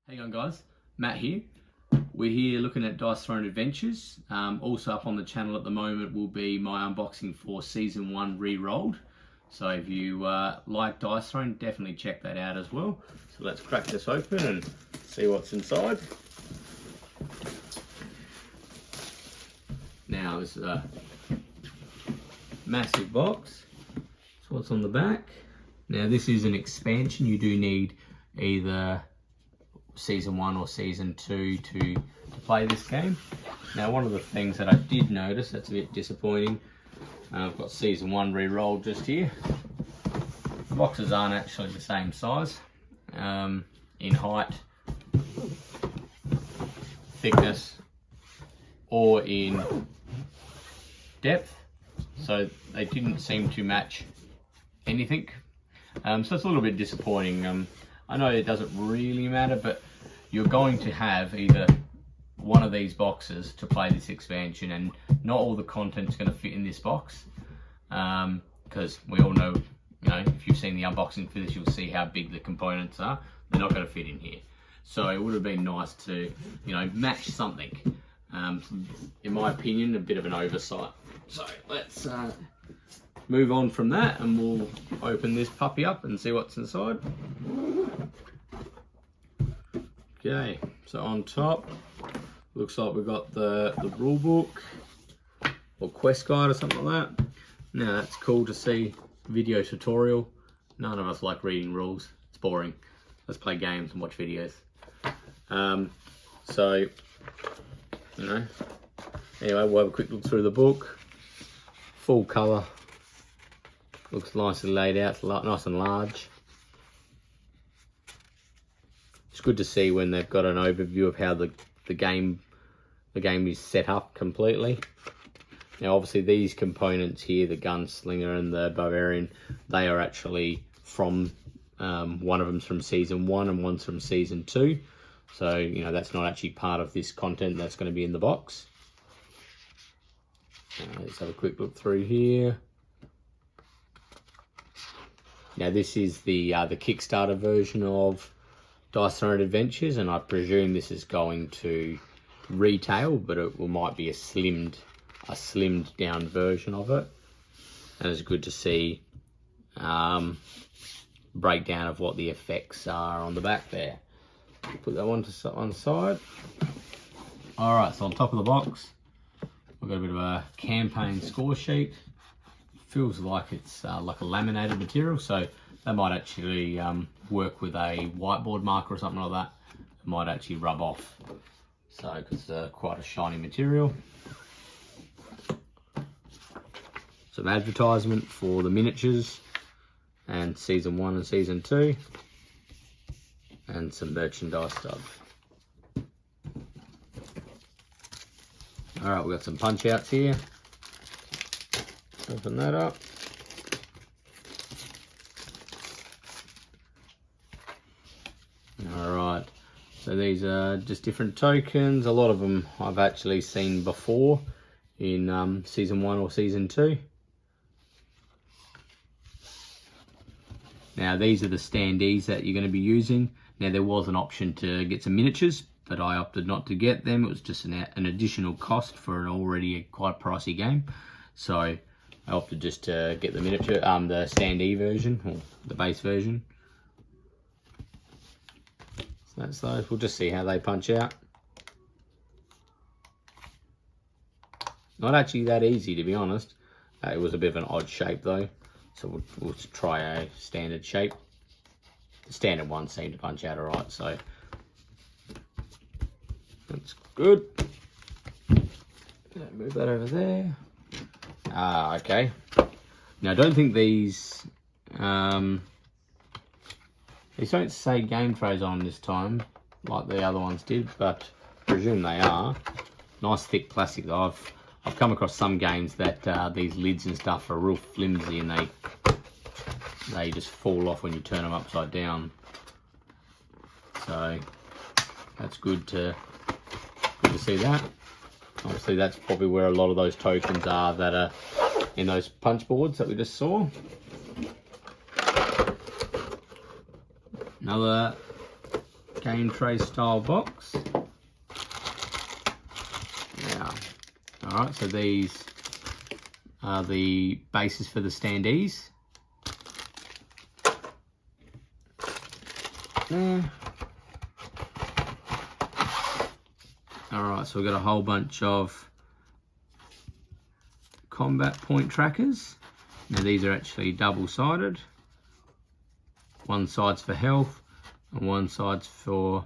How you going, guys? Matt here. We're here looking at Dice Throne Adventures. Also up on the channel at the moment will be my unboxing for Season 1 re-rolled. So if you like Dice Throne, definitely check that out as well. So let's crack this open and see what's inside. Now this is a massive box. That's what's on the back. Now this is an expansion. You do need either Season 1 or Season 2 to play this game. Now one of the things that I did notice that's a bit disappointing, I've got Season 1 re-rolled just here. The boxes aren't actually the same size in height, thickness or in depth, so they didn't seem to match anything. So it's a little bit disappointing. I know it doesn't really matter, but you're going to have either one of these boxes to play this expansion, and not all the content's going to fit in this box, because we all know, if you've seen the unboxing for this, you'll see how big the components are. They're not going to fit in here. So it would have been nice to, match something. In my opinion, a bit of an oversight. So let's move on from that, and we'll open this puppy up and see what's inside. Okay, so on top looks like we've got the rule book or quest guide or something like that. Now that's cool to see. Video tutorial. None of us like reading rules, it's boring. Let's play games and watch videos. So anyway, we'll have a quick look through the book. Full colour, looks nicely laid out, it's nice and large. It's good to see when they've got an overview of how the game is set up completely. Now obviously these components here, the gunslinger and the barbarian, they are actually from one of them's from Season 1 and one's from Season 2. So that's not actually part of this content that's going to be in the box. Let's have a quick look through here. Now this is the Kickstarter version of Dice Throne Adventures, and I presume this is going to retail, but it might be a slimmed down version of it. And it's good to see breakdown of what the effects are on the back there. Put that one to one side. All right, so on top of the box, we've got a bit of a campaign score sheet. Feels like it's like a laminated material, so that might actually work with a whiteboard marker or something like that. It might actually rub off, so because it's quite a shiny material. Some advertisement for the miniatures and Season 1 and Season 2, and some merchandise stuff. All right, we've got some Punchouts here. Open that up. All right, so these are just different tokens. A lot of them I've actually seen before in Season 1 or Season 2. Now these are the standees that you're going to be using. Now there was an option to get some miniatures, but I opted not to get them. It was just an additional cost for an already quite pricey game. So I opted just to get the miniature, the standee version, or the base version. So that's those. We'll just see how they punch out. Not actually that easy, to be honest. It was a bit of an odd shape though. So we'll try a standard shape. The standard ones seem to punch out alright, so that's good. Move that over there. Okay. Now I don't think these don't say game trays on this time like the other ones did, but I presume they are. Nice thick plastic though. I've come across some games that these lids and stuff are real flimsy, and they just fall off when you turn them upside down. So that's good to see that. Obviously that's probably where a lot of those tokens are that are in those punch boards that we just saw. Another game tray style box. Now, alright, so these are the bases for the standees. There. Alright, so we've got a whole bunch of combat point trackers. Now these are actually double-sided. One side's for health and one side's for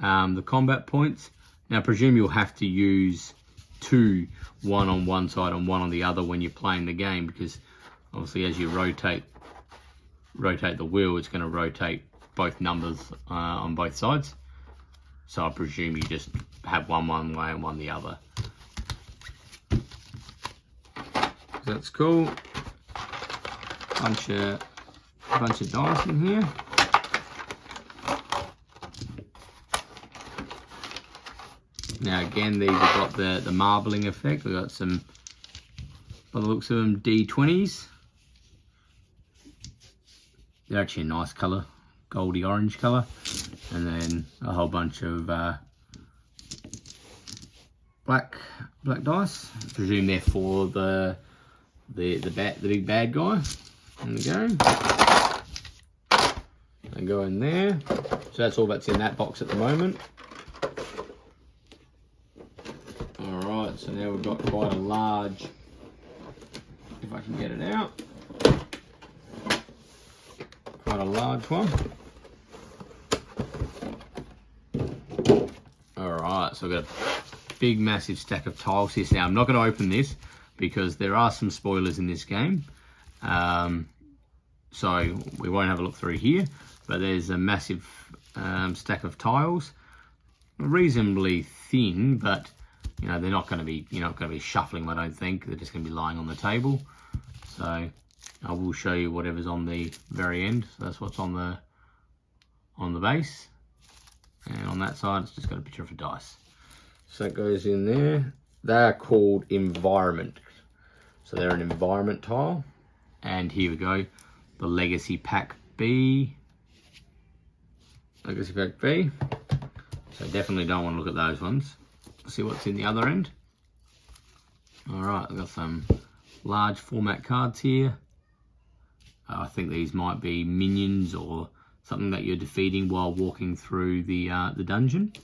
the combat points. Now I presume you'll have to use two, one on one side and one on the other when you're playing the game, because obviously as you rotate the wheel, it's going to rotate both numbers on both sides. So I presume you just have one way and one the other. That's cool. Bunch of dice in here. Now again, these have got the marbling effect. We've got some, by the looks of them, D20s. They're actually a nice colour, goldy orange colour. And then a whole bunch of black dice. I presume they're for the big bad guy in the game. They go in there. So that's all that's in that box at the moment. Alright, so now we've got quite a large, if I can get it out, quite a large one. Alright, so I've got a big massive stack of tiles here. Now I'm not going to open this because there are some spoilers in this game. So we won't have a look through here, but there's a massive stack of tiles. Reasonably thin, but you know, they're not going to be, you're not going to be shuffling them, I don't think. They're just going to be lying on the table. So I will show you whatever's on the very end. So that's what's on the base. And on that side, it's just got a picture of a dice. So that goes in there. They are called environment. So they're an environment tile. And here we go, the Legacy Pack B. Legacy Pack B. So definitely don't want to look at those ones. See what's in the other end. Alright, I've got some large format cards here. I think these might be minions or something that you're defeating while walking through the dungeon.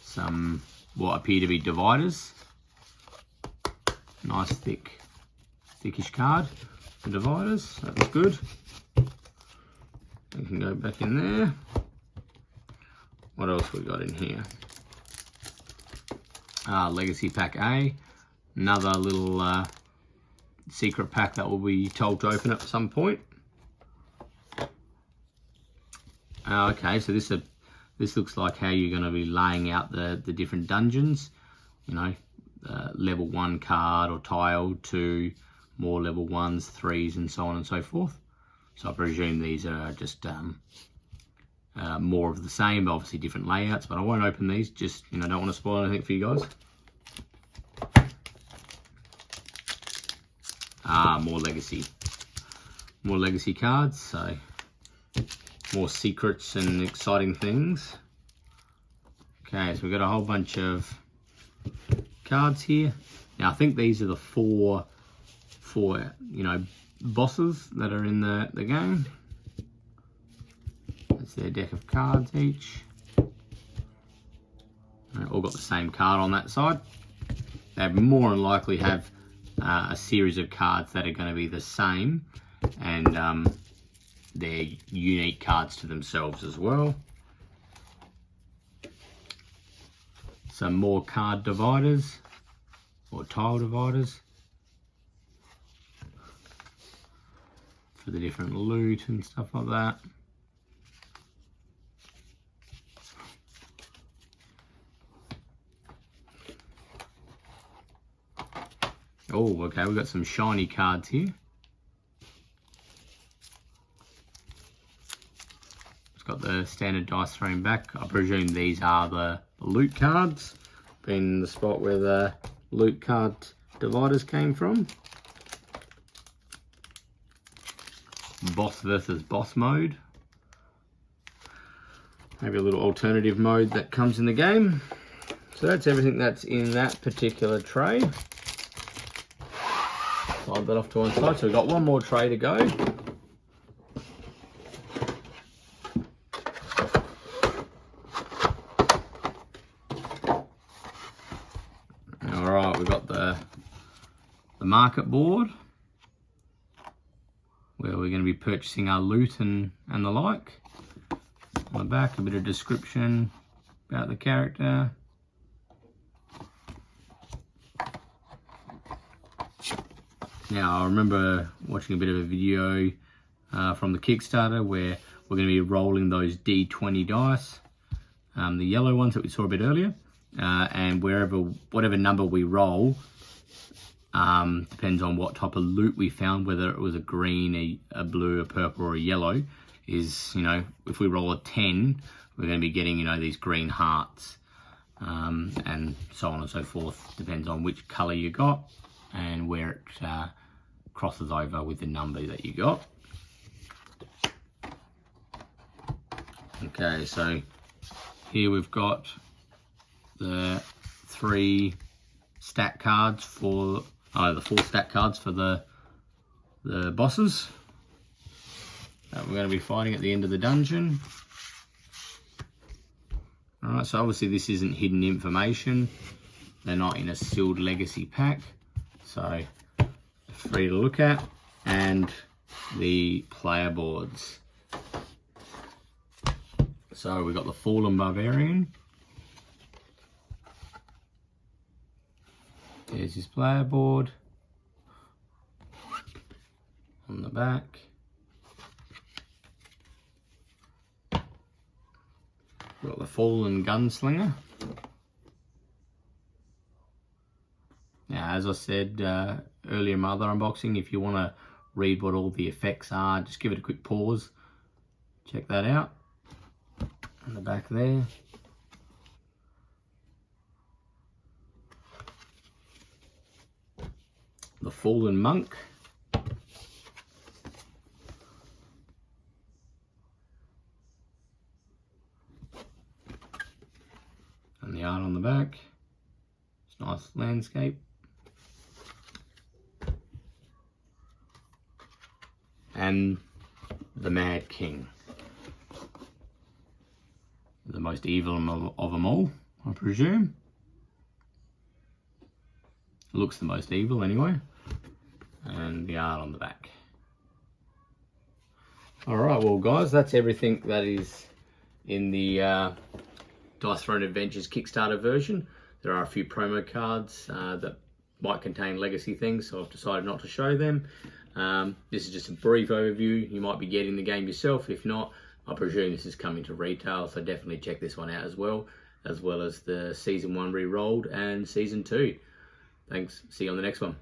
Some what appear to be dividers. Nice thickish card for dividers. That's good. We can go back in there. What else we got in here? Legacy Pack A. Another little secret pack that we'll be told to open at some point. Okay, so this looks like how you're going to be laying out the different dungeons. You know, level 1 card or tile to more level 1s, 3s, and so on and so forth. So I presume these are just more of the same, obviously different layouts, but I won't open these, just, you know, don't want to spoil anything for you guys. More legacy cards, so more secrets and exciting things. Okay, so we've got a whole bunch of cards here. Now I think these are the four you know, bosses that are in the game. That's their deck of cards each. They've all got the same card on that side. They more than likely have a series of cards that are going to be the same, and they're unique cards to themselves as well. Some more card dividers or tile dividers for the different loot and stuff like that. Oh, okay, we've got some shiny cards here. It's got the standard dice thrown back. I presume these are the loot cards, being the spot where the loot card dividers came from. boss versus boss mode. Maybe a little alternative mode that comes in the game. So that's everything that's in that particular tray. Slide that off to one side. So we've got one more tray to go. Alright, we've got the market board, where we're going to be purchasing our loot and the like. On the back, a bit of description about the character. Now, I remember watching a bit of a video from the Kickstarter where we're going to be rolling those D20 dice, the yellow ones that we saw a bit earlier, and whatever number we roll, depends on what type of loot we found, whether it was a green, a blue, a purple, or a yellow. Is, you know, if we roll a 10, we're going to be getting, you know, these green hearts, and so on and so forth. Depends on which color you got and where it crosses over with the number that you got. Okay, so here we've got the 3 stack cards for, the 4 stack cards for the bosses that we're going to be fighting at the end of the dungeon. Alright, so obviously this isn't hidden information. They're not in a sealed legacy pack, so free to look at. And the player boards. So we've got the Fallen Barbarian. There's his player board on the back. We've got the Fallen Gunslinger. Now, as I said earlier in my other unboxing, if you want to read what all the effects are, just give it a quick pause. Check that out. On the back there. The Fallen Monk. And the art on the back. It's a nice landscape. And the Mad King. The most evil of them all, I presume. Looks the most evil anyway. And the art on the back. Alright, well guys, that's everything that is in the Dice Throne Adventures Kickstarter version. There are a few promo cards that might contain legacy things, so I've decided not to show them. This is just a brief overview. You might be getting the game yourself. If not, I presume this is coming to retail, so definitely check this one out as well as the Season 1 re-rolled and Season 2. Thanks, see you on the next one.